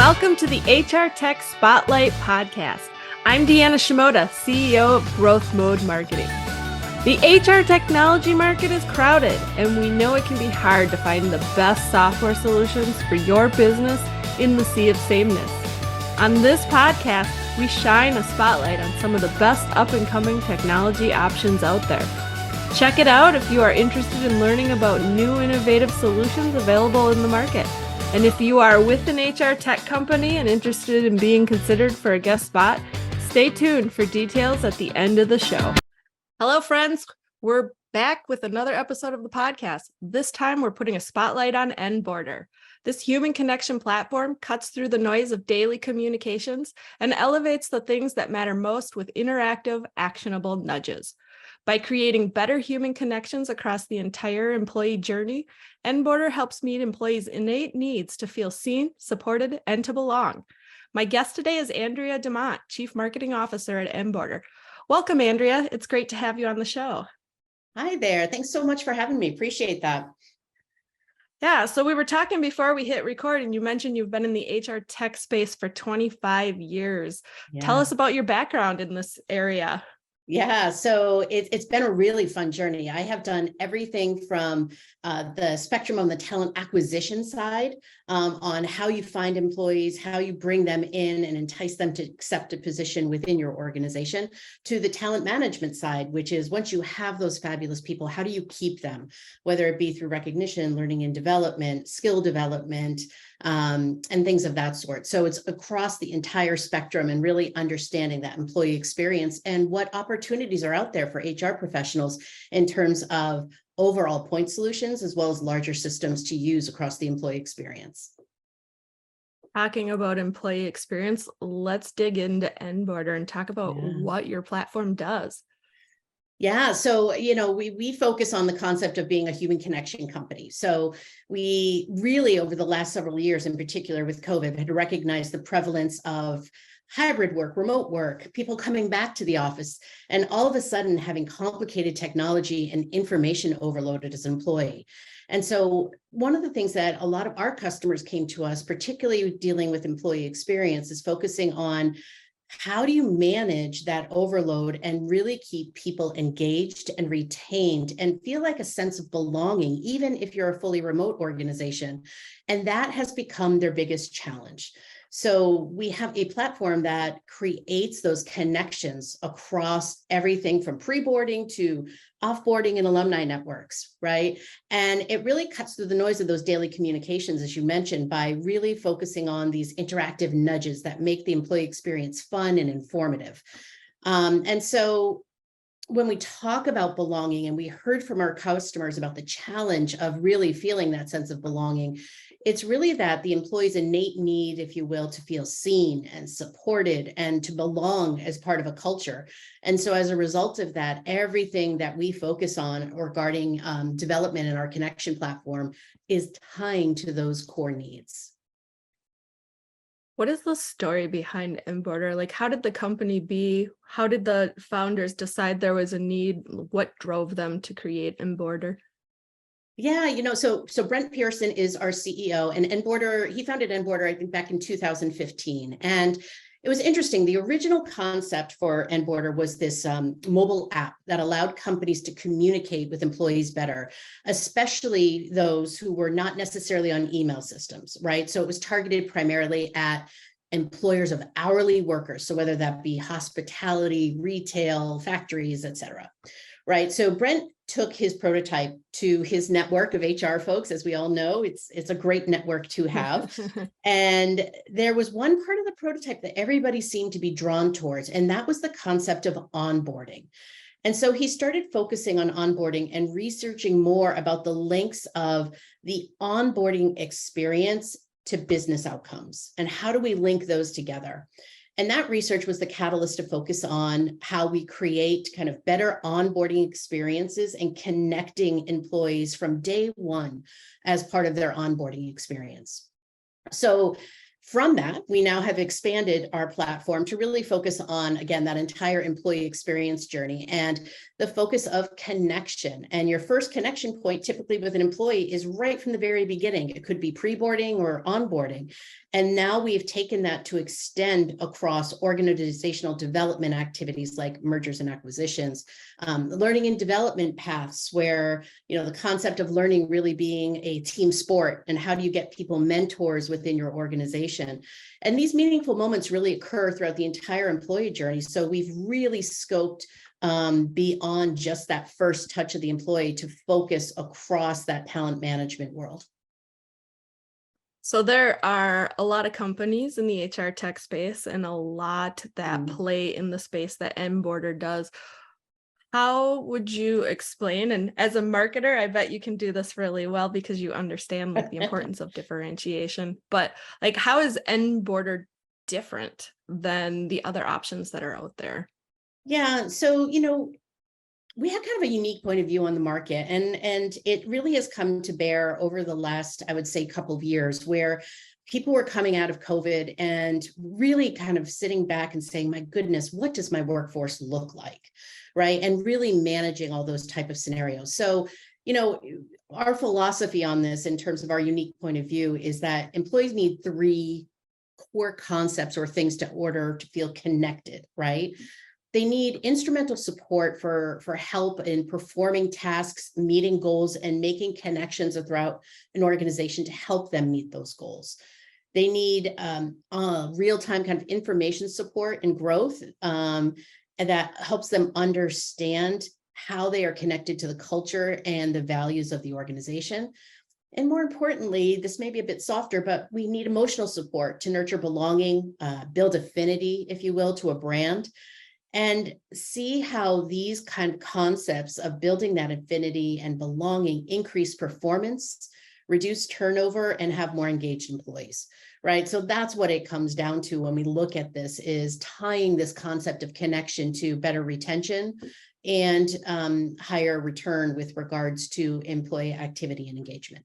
Welcome to the HR Tech Spotlight Podcast. I'm Deanna Shimoda, CEO of Growth Mode Marketing. The HR technology market is crowded, and we know it can be hard to find the best software solutions for your business in the sea of sameness. On this podcast, we shine a spotlight on some of the best up-and-coming technology options out there. Check it out if you are interested in learning about new innovative solutions available in the market. And if you are with an HR tech company and interested in being considered for a guest spot, stay tuned for details at the end of the show. Hello, friends. We're back with another episode of the podcast. This time, we're putting a spotlight on Enboarder. This human connection platform cuts through the noise of daily communications and elevates the things that matter most with interactive, actionable nudges. By creating better human connections across the entire employee journey, Enboarder helps meet employees' innate needs to feel seen, supported, and to belong. My guest today is Andrea Dumont, Chief Marketing Officer at Enboarder. Welcome, Andrea. It's great to have you on the show. Hi there. Thanks so much for having me. Appreciate that. Yeah, so we were talking before we hit record, and you mentioned you've been in the HR tech space for 25 years. Yeah. Tell us about your background in this area. Yeah, so it's been a really fun journey. I have done everything from the spectrum on the talent acquisition side, on how you find employees, how you bring them in and entice them to accept a position within your organization, to the talent management side, which is once you have those fabulous people, how do you keep them, whether it be through recognition, learning and development, skill development, and things of that sort. So it's across the entire spectrum and really understanding that employee experience and what opportunities are out there for HR professionals in terms of overall point solutions, as well as larger systems to use across the employee experience. Talking about employee experience, let's dig into Enboarder and talk about what your platform does. Yeah, so, we focus on the concept of being a human connection company. So we really, over the last several years, in particular with COVID, had recognized the prevalence of hybrid work, remote work, people coming back to the office, and all of a sudden having complicated technology and information overloaded as an employee. And so one of the things that a lot of our customers came to us, particularly dealing with employee experience, is focusing on how do you manage that overload and really keep people engaged and retained and feel like a sense of belonging, even if you're a fully remote organization. And that has become their biggest challenge. So we have a platform that creates those connections across everything from pre-boarding to offboarding and alumni networks, right? And it really cuts through the noise of those daily communications, as you mentioned, by really focusing on these interactive nudges that make the employee experience fun and informative. And so when we talk about belonging, and we heard from our customers about the challenge of really feeling that sense of belonging, it's really that the employee's innate need, if you will, to feel seen and supported and to belong as part of a culture. And so as a result of that, everything that we focus on regarding development in our connection platform is tying to those core needs. What is the story behind Enboarder? Like, how did the company be? How did the founders decide there was a need? What drove them to create Enboarder? Yeah, so Brent Pearson is our CEO, and Enboarder, he founded Enboarder, I think, back in 2015. And it was interesting. The original concept for Enboarder was this mobile app that allowed companies to communicate with employees better, especially those who were not necessarily on email systems, right? So it was targeted primarily at employers of hourly workers. So whether that be hospitality, retail, factories, et cetera, right? So Brent took his prototype to his network of HR folks. As we all know, it's a great network to have. And there was one part of the prototype that everybody seemed to be drawn towards, and that was the concept of onboarding. And so he started focusing on onboarding and researching more about the links of the onboarding experience to business outcomes, and how do we link those together? And that research was the catalyst to focus on how we create kind of better onboarding experiences and connecting employees from day one as part of their onboarding experience. So From that, we now have expanded our platform to really focus on, again, that entire employee experience journey and the focus of connection. And your first connection point typically with an employee is right from the very beginning. It could be pre-boarding or onboarding. And now we've taken that to extend across organizational development activities like mergers and acquisitions, learning and development paths where, the concept of learning really being a team sport and how do you get people mentors within your organization. And these meaningful moments really occur throughout the entire employee journey. So we've really scoped beyond just that first touch of the employee to focus across that talent management world. So there are a lot of companies in the HR tech space and a lot that play in the space that Enboarder does. How would you explain, and as a marketer, I bet you can do this really well because you understand the importance of differentiation, but how is Enboarder different than the other options that are out there? Yeah, so, we have kind of a unique point of view on the market, and it really has come to bear over the last, I would say, couple of years, where people were coming out of COVID and really kind of sitting back and saying, my goodness, what does my workforce look like? Right. And really managing all those type of scenarios. So, our philosophy on this in terms of our unique point of view is that employees need three core concepts or things to order to feel connected, right? They need instrumental support for help in performing tasks, meeting goals, and making connections throughout an organization to help them meet those goals. They need real-time kind of information support and growth, and that helps them understand how they are connected to the culture and the values of the organization. And more importantly, this may be a bit softer, but we need emotional support to nurture belonging, build affinity, if you will, to a brand, and see how these kind of concepts of building that affinity and belonging increase performance, reduce turnover, and have more engaged employees, right? So that's what it comes down to when we look at this, is tying this concept of connection to better retention and higher return with regards to employee activity and engagement.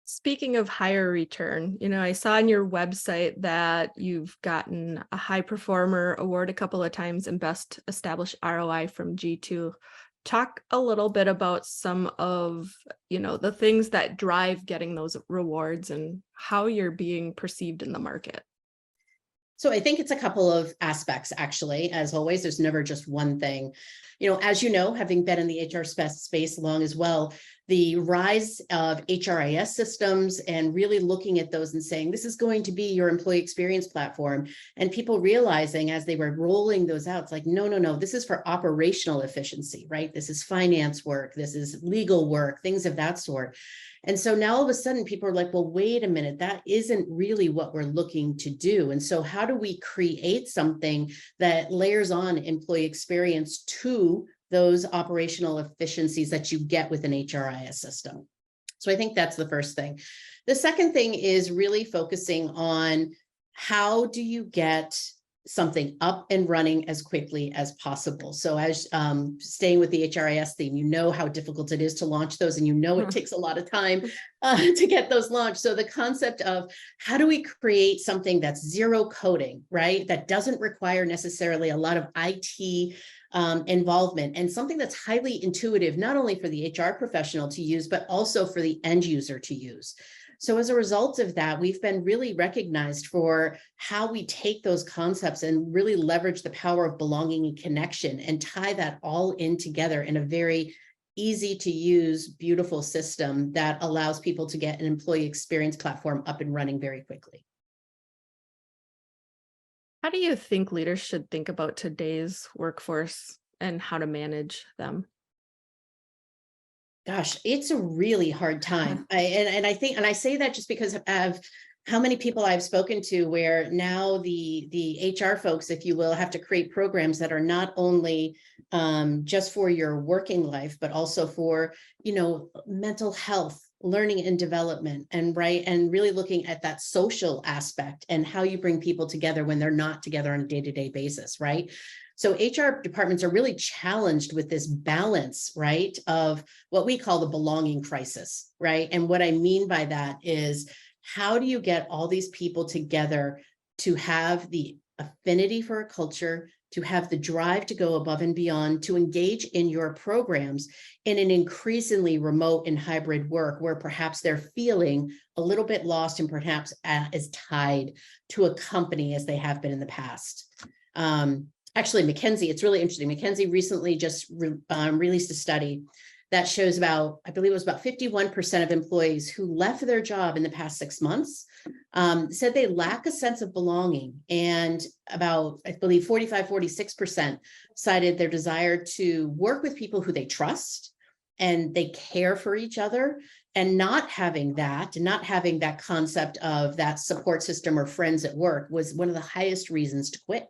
Speaking of higher return, I saw on your website that you've gotten a high performer award a couple of times and best established ROI from G2. Talk a little bit about some of, the things that drive getting those rewards and how you're being perceived in the market. So I think it's a couple of aspects, actually. As always, there's never just one thing. As you know, having been in the HR space long as well, the rise of HRIS systems and really looking at those and saying, this is going to be your employee experience platform. And people realizing as they were rolling those out, it's like, no, this is for operational efficiency, right? This is finance work, this is legal work, things of that sort. And so now all of a sudden people are like, well, wait a minute, that isn't really what we're looking to do. And so how do we create something that layers on employee experience to those operational efficiencies that you get with an HRIS system? So I think that's the first thing. The second thing is really focusing on how do you get something up and running as quickly as possible. So as staying with the HRIS theme, how difficult it is to launch those, and it takes a lot of time to get those launched. So the concept of how do we create something that's zero coding, right? That doesn't require necessarily a lot of IT involvement, and something that's highly intuitive, not only for the HR professional to use, but also for the end user to use. So as a result of that, we've been really recognized for how we take those concepts and really leverage the power of belonging and connection and tie that all in together in a very easy to use, beautiful system that allows people to get an employee experience platform up and running very quickly. How do you think leaders should think about today's workforce and how to manage them? Gosh, it's a really hard time. I say that just because of how many people I've spoken to, where now the HR folks, if you will, have to create programs that are not only just for your working life, but also for, mental health, learning and development, and really looking at that social aspect and how you bring people together when they're not together on a day-to-day basis, right? So HR departments are really challenged with this balance, right, of what we call the belonging crisis, right? And what I mean by that is how do you get all these people together to have the affinity for a culture, to have the drive to go above and beyond, to engage in your programs in an increasingly remote and hybrid work where perhaps they're feeling a little bit lost and perhaps as tied to a company as they have been in the past. Actually, McKinsey, it's really interesting. McKinsey recently just released a study that shows about, I believe it was about 51% of employees who left their job in the past 6 months said they lack a sense of belonging. And about, I believe 46% cited their desire to work with people who they trust and they care for each other, and not having that concept of that support system or friends at work was one of the highest reasons to quit.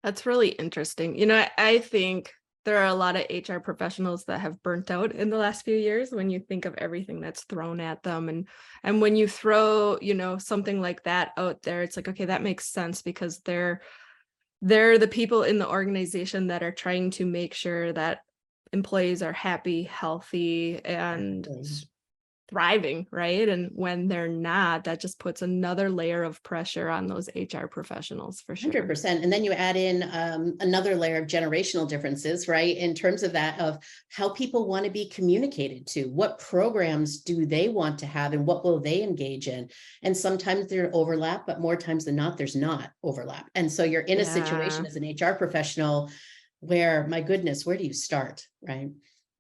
That's really interesting. You know, I think there are a lot of HR professionals that have burnt out in the last few years when you think of everything that's thrown at them. And when you throw, you know, something like that out there, it's like, okay, that makes sense because they're the people in the organization that are trying to make sure that employees are happy, healthy, and thriving, right? And when they're not, that just puts another layer of pressure on those HR professionals for sure. 100%. And then you add in another layer of generational differences, right? In terms of that, of how people want to be communicated to, what programs do they want to have and what will they engage in? And sometimes there's overlap, but more times than not, there's not overlap. And so you're in a situation as an HR professional where, my goodness, where do you start, right?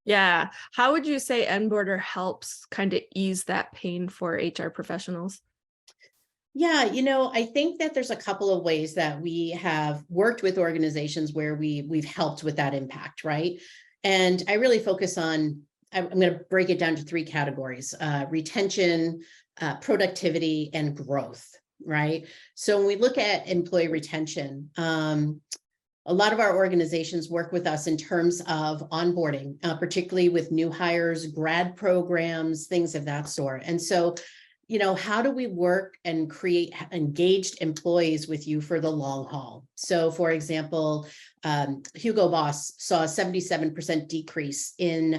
Yeah. How would you say Enboarder helps kind of ease that pain for HR professionals? Yeah, you know, I think that there's a couple of ways that we have worked with organizations where we've helped with that impact, right? And I really focus on, I'm going to break it down to 3 categories: retention, productivity, and growth, right? So when we look at employee retention, a lot of our organizations work with us in terms of onboarding, particularly with new hires, grad programs, things of that sort. And so, you know, how do we work and create engaged employees with you for the long haul? So, for example, Hugo Boss saw a 77% decrease in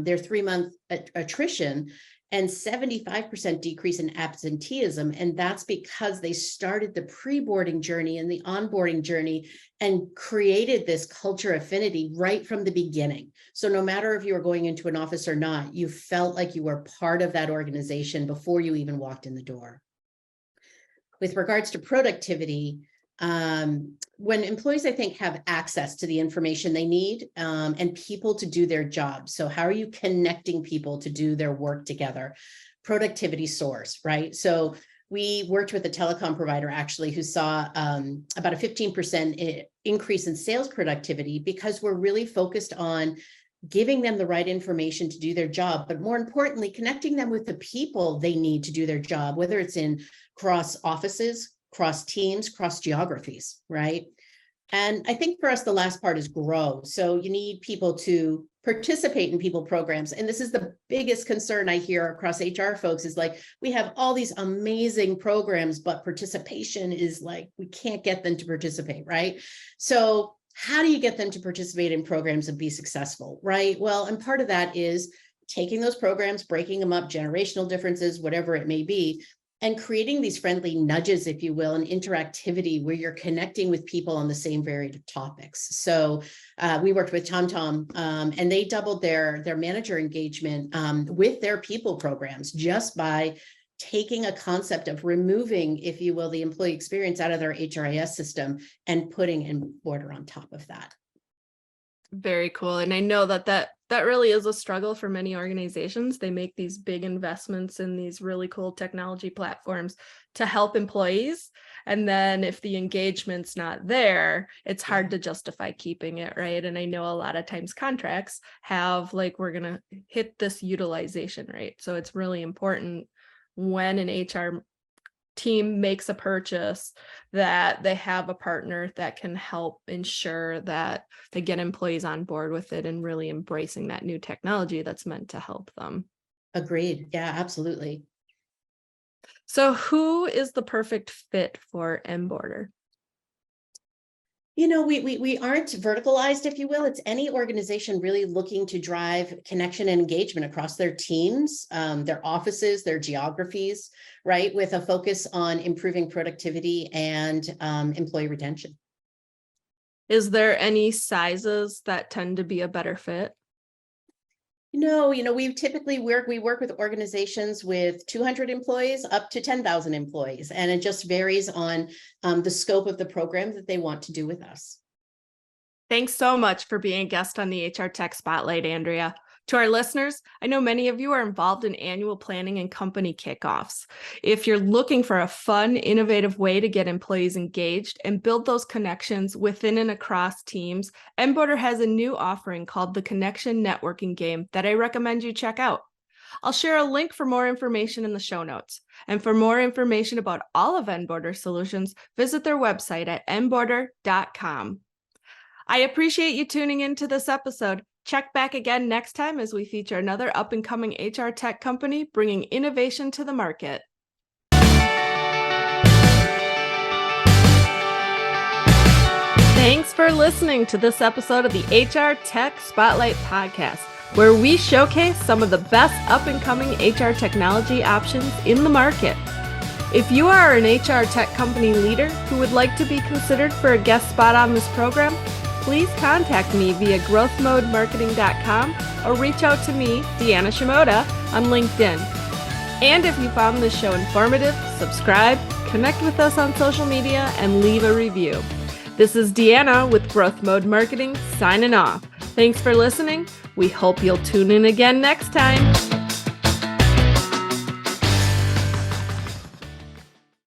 their 3-month attrition and 75% decrease in absenteeism. And that's because they started the pre-boarding journey and the onboarding journey and created this culture affinity right from the beginning. So no matter if you were going into an office or not, you felt like you were part of that organization before you even walked in the door. With regards to productivity, when employees, I think, have access to the information they need and people to do their job. So how are you connecting people to do their work together? Productivity soars, right? So we worked with a telecom provider actually who saw about a 15% increase in sales productivity because we're really focused on giving them the right information to do their job, but more importantly, connecting them with the people they need to do their job, whether it's in cross offices, cross teams, cross geographies, right? And I think for us, the last part is grow. So you need people to participate in people programs. And this is the biggest concern I hear across HR folks is like, we have all these amazing programs, but participation is like, we can't get them to participate, right? So how do you get them to participate in programs and be successful, right? Well, and part of that is taking those programs, breaking them up, generational differences, whatever it may be, and creating these friendly nudges, if you will, and interactivity where you're connecting with people on the same varied topics. So we worked with TomTom and they doubled their manager engagement with their people programs just by taking a concept of removing, if you will, the employee experience out of their HRIS system and putting Enboarder on top of that. Very cool. And I know that really is a struggle for many organizations. They make these big investments in these really cool technology platforms to help employees. And then if the engagement's not there, it's hard to justify keeping it, right? And I know a lot of times contracts have like, we're going to hit this utilization rate. So it's really important when an HR team makes a purchase that they have a partner that can help ensure that they get employees on board with it and really embracing that new technology that's meant to help them. Agreed. Yeah, absolutely. So who is the perfect fit for Enboarder? We aren't verticalized, if you will. It's any organization really looking to drive connection and engagement across their teams, their offices, their geographies, right? With a focus on improving productivity and employee retention. Is there any sizes that tend to be a better fit? We typically work with organizations with 200 employees up to 10,000 employees, and it just varies on the scope of the program that they want to do with us. Thanks so much for being a guest on the HR Tech Spotlight, Andrea. To our listeners, I know many of you are involved in annual planning and company kickoffs. If you're looking for a fun, innovative way to get employees engaged and build those connections within and across teams, Enboarder has a new offering called the Connection Networking Game that I recommend you check out. I'll share a link for more information in the show notes. And for more information about all of Enboarder solutions, visit their website at enboarder.com. I appreciate you tuning into this episode. Check back again next time as we feature another up-and-coming HR tech company bringing innovation to the market. Thanks for listening to this episode of the HR Tech Spotlight Podcast, where we showcase some of the best up-and-coming HR technology options in the market. If you are an HR tech company leader who would like to be considered for a guest spot on this program, please contact me via growthmodemarketing.com or reach out to me, Deanna Shimoda, on LinkedIn. And if you found this show informative, subscribe, connect with us on social media, and leave a review. This is Deanna with Growth Mode Marketing signing off. Thanks for listening. We hope you'll tune in again next time.